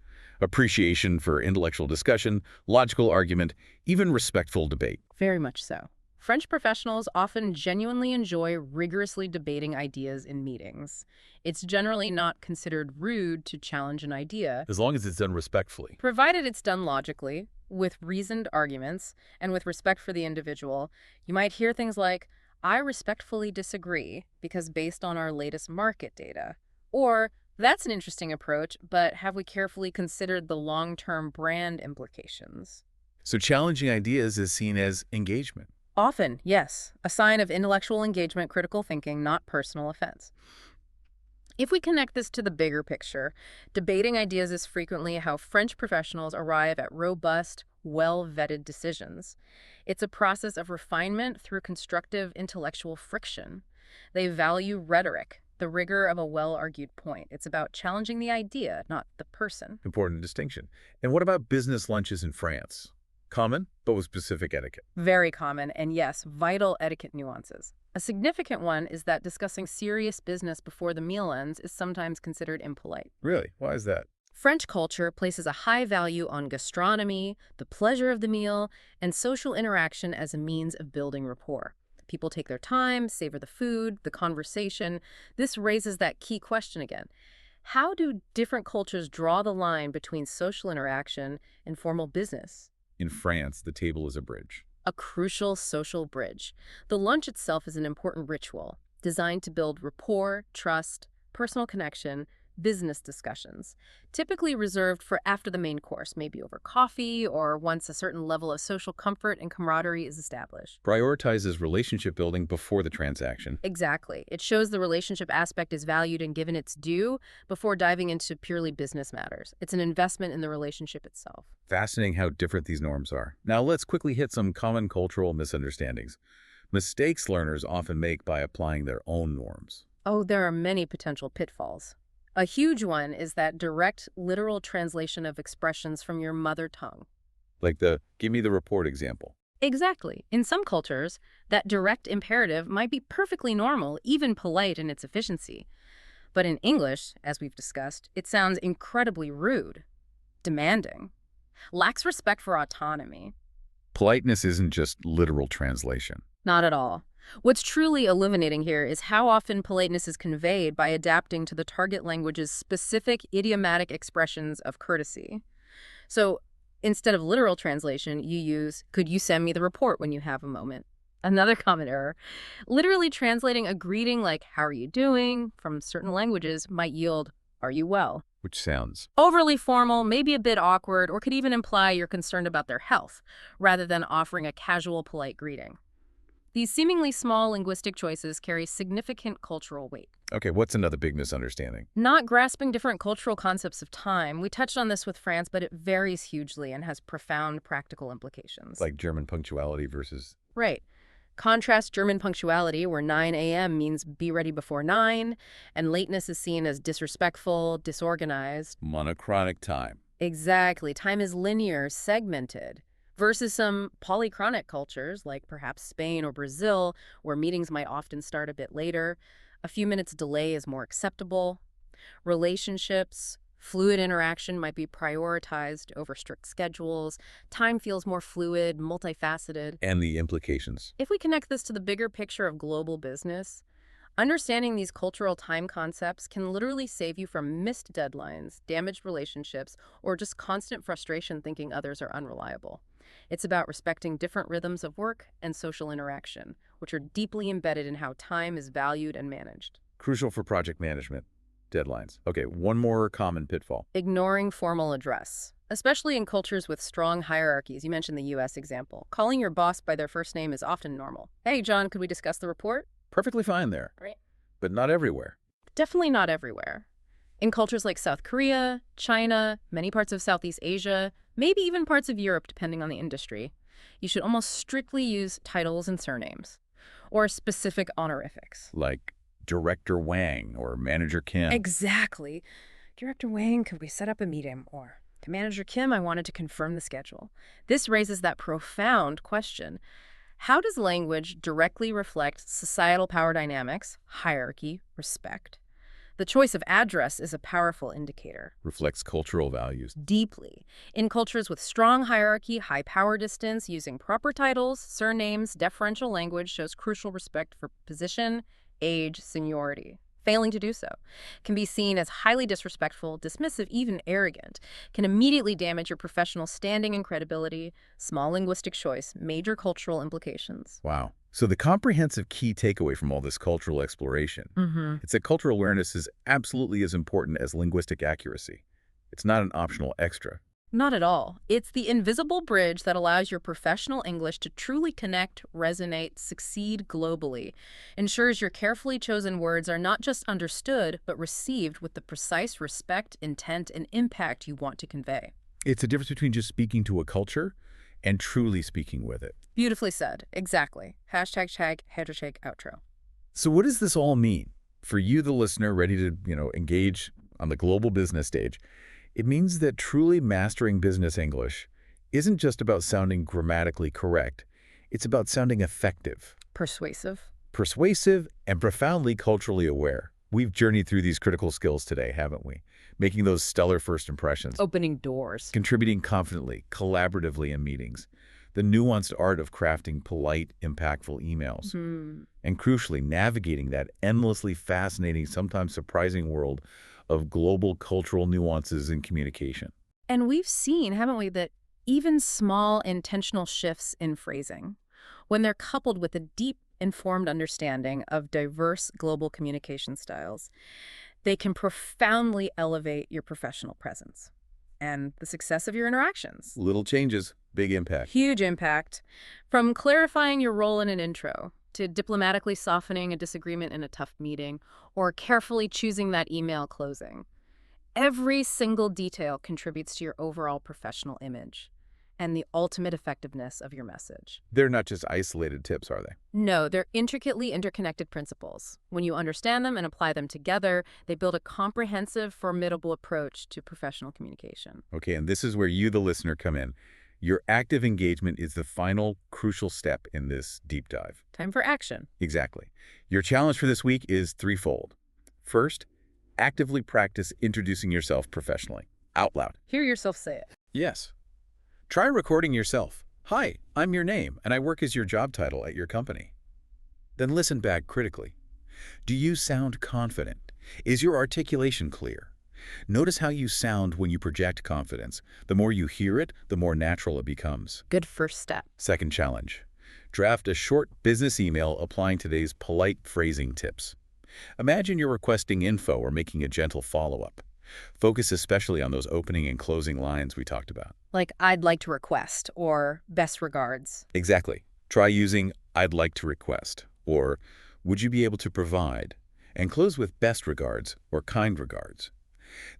Appreciation for intellectual discussion, logical argument, even respectful debate. Very much so. French professionals often genuinely enjoy rigorously debating ideas in meetings. It's generally not considered rude to challenge an idea, As long as it's done respectfully. provided it's done logically, with reasoned arguments, and with respect for the individual. You might hear things like, "I respectfully disagree because based on our latest market data," or "That's an interesting approach, but have we carefully considered the long-term brand implications?" So challenging ideas is seen as engagement. Often, yes, a sign of intellectual engagement, critical thinking, not personal offense. If we connect this to the bigger picture, debating ideas is frequently how French professionals arrive at robust, well-vetted decisions. It's a process of refinement through constructive intellectual friction. They value rhetoric, the rigor of a well-argued point. It's about challenging the idea, not the person. Important distinction. And what about business lunches in France? Common, but with specific etiquette. Very common, and yes, vital etiquette nuances. A significant one is that discussing serious business before the meal ends is sometimes considered impolite. Really? Why is that? French culture places a high value on gastronomy, the pleasure of the meal, and social interaction as a means of building rapport. People take their time, savor the food, the conversation. This raises that key question again. How do different cultures draw the line between social interaction and formal business? In France, the table is a bridge. A crucial social bridge. The lunch itself is an important ritual designed to build rapport, trust, personal connection, business discussions, typically reserved for after the main course, maybe over coffee or once a certain level of social comfort and camaraderie is established. Prioritizes relationship building before the transaction. Exactly. It shows the relationship aspect is valued and given its due before diving into purely business matters. It's an investment in the relationship itself. Fascinating how different these norms are. Now let's quickly hit some common cultural misunderstandings. Mistakes learners often make by applying their own norms. Oh, there are many potential pitfalls. A huge one is that direct, literal translation of expressions from your mother tongue. Like the "give me the report" example. Exactly. In some cultures, that direct imperative might be perfectly normal, even polite in its efficiency. But in English, as we've discussed, it sounds incredibly rude, demanding, lacks respect for autonomy. Politeness isn't just literal translation. Not at all. What's truly illuminating here is how often politeness is conveyed by adapting to the target language's specific idiomatic expressions of courtesy. So instead of literal translation, you use, "Could you send me the report when you have a moment?" Another common error. Literally translating a greeting like, "How are you doing?" from certain languages might yield, "Are you well?" Which sounds Overly formal, maybe a bit awkward, or could even imply you're concerned about their health, rather than offering a casual, polite greeting. These seemingly small linguistic choices carry significant cultural weight. Okay, what's another big misunderstanding? Not grasping different cultural concepts of time. We touched on this with France, but it varies hugely and has profound practical implications. Like German punctuality versus... Right. Contrast German punctuality, where 9 a.m. means be ready before 9, and lateness is seen as disrespectful, disorganized. monochronic time. Exactly. Time is linear, segmented. Versus some polychronic cultures, like perhaps Spain or Brazil, where meetings might often start a bit later. A few minutes delay is more acceptable. Relationships, fluid interaction might be prioritized over strict schedules. Time feels more fluid, multifaceted. And the implications. If we connect this to the bigger picture of global business, understanding these cultural time concepts can literally save you from missed deadlines, damaged relationships, or just constant frustration thinking others are unreliable. It's about respecting different rhythms of work and social interaction, which are deeply embedded in how time is valued and managed. Crucial for project management. Deadlines. Okay, one more common pitfall. Ignoring formal address, especially in cultures with strong hierarchies. You mentioned the U.S. example. Calling your boss by their first name is often normal. Hey, John, could we discuss the report? Perfectly fine there. Right. But not everywhere. Definitely not everywhere. In cultures like South Korea, China, many parts of Southeast Asia, maybe even parts of Europe, depending on the industry, you should almost strictly use titles and surnames, or specific honorifics. Like Director Wang or Manager Kim. Exactly. Director Wang, could we set up a meeting? Or to Manager Kim, I wanted to confirm the schedule. This raises that profound question. How does language directly reflect societal power dynamics, hierarchy, respect? The choice of address is a powerful indicator. Reflects cultural values. Deeply. In cultures with strong hierarchy, high power distance, using proper titles, surnames, deferential language shows crucial respect for position, age, seniority. Failing to do so can be seen as highly disrespectful, dismissive, even arrogant, can immediately damage your professional standing and credibility. Small linguistic choice, major cultural implications. Wow. So the comprehensive key takeaway from all this cultural exploration, it's that cultural awareness is absolutely as important as linguistic accuracy. It's not an optional extra. Not at all. It's the invisible bridge that allows your professional English to truly connect, resonate, succeed globally. Ensures your carefully chosen words are not just understood, but received with the precise respect, intent, and impact you want to convey. It's the difference between just speaking to a culture and truly speaking with it. Beautifully said. Exactly. #tag outro. So what does this all mean? For you, the listener, ready to, engage on the global business stage, it means that truly mastering business English isn't just about sounding grammatically correct. It's about sounding effective, Persuasive. and profoundly culturally aware. We've journeyed through these critical skills today, haven't we? Making those stellar first impressions. Opening doors. Contributing confidently, collaboratively in meetings. The nuanced art of crafting polite, impactful emails. And crucially, navigating that endlessly fascinating, sometimes surprising world of global cultural nuances in communication. And we've seen, haven't we, that even small intentional shifts in phrasing, when they're coupled with a deep, informed understanding of diverse global communication styles, they can profoundly elevate your professional presence and the success of your interactions. Little changes, big impact. Huge impact. From clarifying your role in an intro, to diplomatically softening a disagreement in a tough meeting, or carefully choosing that email closing. Every single detail contributes to your overall professional image and the ultimate effectiveness of your message. They're not just isolated tips, are they? No, they're intricately interconnected principles. When you understand them and apply them together, they build a comprehensive, formidable approach to professional communication. Okay, and this is where you, the listener, come in. Your active engagement is the final crucial step in this deep dive. Time for action. Exactly. Your challenge for this week is threefold. First, actively practice introducing yourself professionally, out loud. Hear yourself say it. Yes. Try recording yourself. Hi, I'm your name, and I work as your job title at your company. Then listen back critically. Do you sound confident? Is your articulation clear? Notice how you sound when you project confidence. The more you hear it, the more natural it becomes. Good first step. Second challenge. Draft a short business email applying today's polite phrasing tips. Imagine you're requesting info or making a gentle follow-up. Focus especially on those opening and closing lines we talked about. Like, I'd like to request, or best regards. Exactly. Try using "I'd like to request," or "Would you be able to provide?" And close with "best regards" or "kind regards."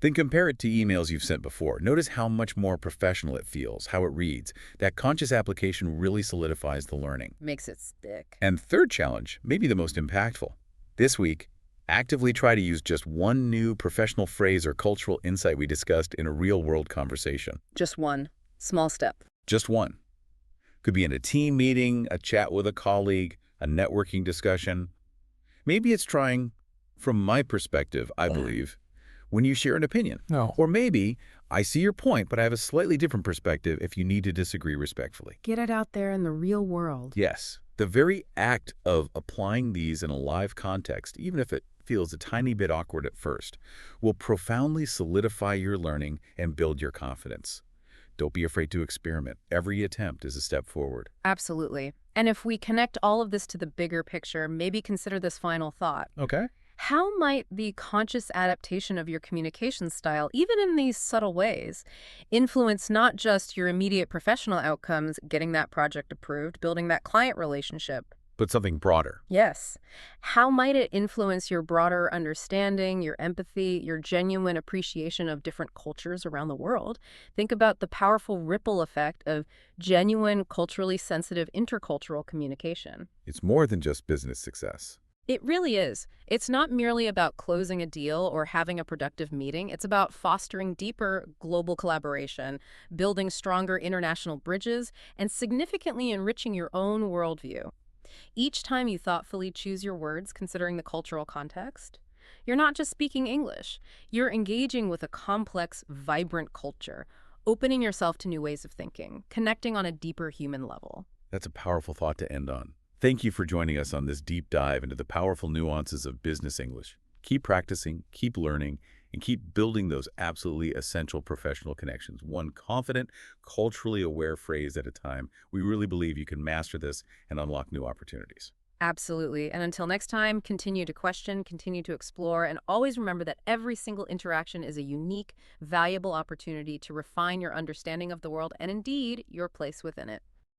Then compare it to emails you've sent before. Notice how much more professional it feels, how it reads. That conscious application really solidifies the learning. Makes it stick. And third challenge, maybe the most impactful. This week, actively try to use just one new professional phrase or cultural insight we discussed in a real-world conversation. Just one small step. Just one. Could be in a team meeting, a chat with a colleague, a networking discussion. Maybe it's trying, from my perspective, I believe, when you share an opinion. No. Or maybe, "I see your point, but I have a slightly different perspective," if you need to disagree respectfully. Get it out there in the real world. Yes, the very act of applying these in a live context, even if it feels a tiny bit awkward at first, will profoundly solidify your learning and build your confidence. Don't be afraid to experiment. Every attempt is a step forward. Absolutely. And if we connect all of this to the bigger picture, maybe consider this final thought. Okay. How might the conscious adaptation of your communication style, even in these subtle ways, influence not just your immediate professional outcomes, getting that project approved, building that client relationship? But something broader. Yes. How might it influence your broader understanding, your empathy, your genuine appreciation of different cultures around the world? Think about the powerful ripple effect of genuine, culturally sensitive intercultural communication. It's more than just business success. It really is. It's not merely about closing a deal or having a productive meeting. It's about fostering deeper global collaboration, building stronger international bridges, and significantly enriching your own worldview. Each time you thoughtfully choose your words considering the cultural context, you're not just speaking English. You're engaging with a complex, vibrant culture, opening yourself to new ways of thinking, connecting on a deeper human level. That's a powerful thought to end on. Thank you for joining us on this deep dive into the powerful nuances of business English. Keep practicing, keep learning, and keep building those absolutely essential professional connections, one confident, culturally aware phrase at a time. We really believe you can master this and unlock new opportunities. Absolutely. And until next time, continue to question, continue to explore, and always remember that every single interaction is a unique, valuable opportunity to refine your understanding of the world and indeed your place within it.